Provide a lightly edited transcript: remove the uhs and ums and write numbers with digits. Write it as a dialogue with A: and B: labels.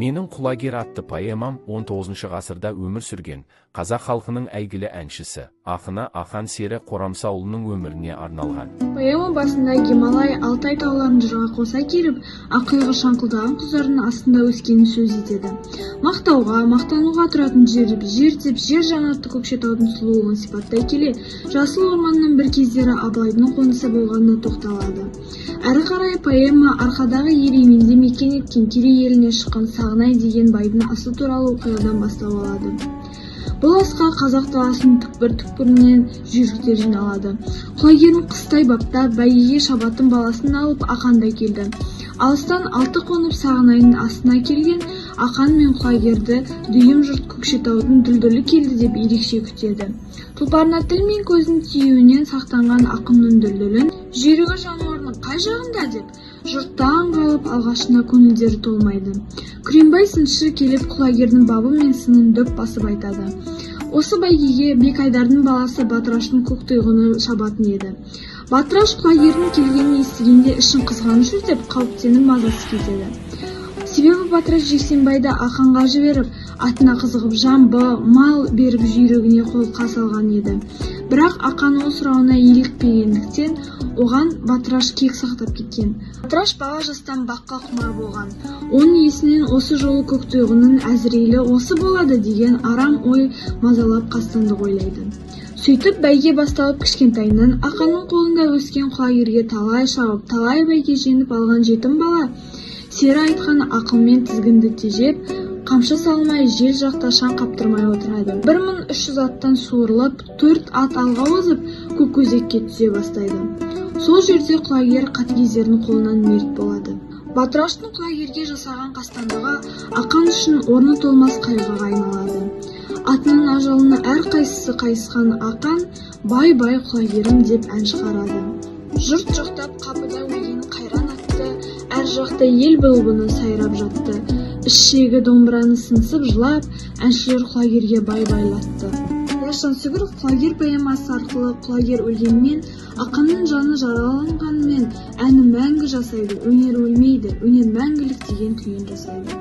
A: Менің құлагер атты поэмам 19 ғасырда өмір сүрген қазақ халқының әйгілі әншісі, ақыны Ақан Сері Қорамсаұлының өміріне арналған.
B: Поэма басында Гималай, Алтай тауларын жырға қоса келіп, ақиығы шаңқылдаған құздардың астында өскенін сөз етеді. Мақтауға, мақтануға тұратын жер деп жер жаннаты Көкшетаудың сұлулығын сипаттай келе, жасыл орманның бір кездері Абылайдың қонысы болғанына тоқталады. Әрі қарай поэма арқадағы Ерейменде мекен еткен Керей еліне шыққан Сағынай деген байдың асы туралы оқиғадан бастау алады. Бұл асқа қазақ даласының түкпір-түкпірінен жүйріктер жиналады. Құлагердің қыстай баптап, бәйгеге шабатын баласын алып Ақанда келді. Алыстан алты қонып Сағынайдың астына келген Ақан мен құлагерді дүйім жұрт Көкшетаудың дүлдүлі келді деп ерекше күтеді. Тұлпарына тіл мен көздің тиюінен сақтанған ақынның дүлдүлін жүйрігі жануардың қай жағында деп жұрттан қалып алғашына көңілдері толмайды. Күренбай сыншы келіп құлагердің бабы мен сынын дөп басып айтады. Осы бәйгеге Бекайдардың баласы Батыраштың көктұйғыны шабатын еді. Батыраш құлагердің келгенін естігенде ішін қызғаныш деп қауіптеніп мазасы кетеді. Себебі Батыраш Жексенбайды Ақанға жіберіп, атына қызығып жамбы, мал беріп жүйрігіне қолқа салған еді. Бірақ Ақан ол сұрауына елікпегендіктен оған Батыраш кек сақтап кеткен. Батыраш бала жастан баққа құмар болған. Оның есінен осы жолы көктұйғының әзірейлі осы болады деген арам ой мазалап қастандық ойлайды. Сөйтіп бәйге басталып кішкентайынан Ақанның қолында өскен құлагерге талай шауып, талай бәйге жеңіп алған жетім бала сері айтқан ақылмен тізгінді тежеп, қамшы салмай жел жақта шаң қаптырмай отырады. 1300 аттан суырылып, 4 ат алға озып, көкөзекке түсе бастайды. Сол жерде құлагер қатыгездердің қолынан мерт болады. Батыраштың құлагерге жасаған қастандығы Ақан үшін орны толмас қайғыға айналады. Атының ажалына әр қайсысы қайысқан Ақан бай-бай құлагерім деп ән шығарады. Жұрт жоқтап қапыда өлген қайран атты, әр жақта ел бұлбұны сайрап жатты. Ішшегі домбыраны сыңсып жылап, әншілер құлагерге бай-байлатты. Жансүгіров құлагер поэмасы арқылы құлагер өлгенмен, Ақанның жаны жараланғанымен әні мәңгі жасайды, өнер өлмейді, өнер мәңгілік деген күйін жасайды.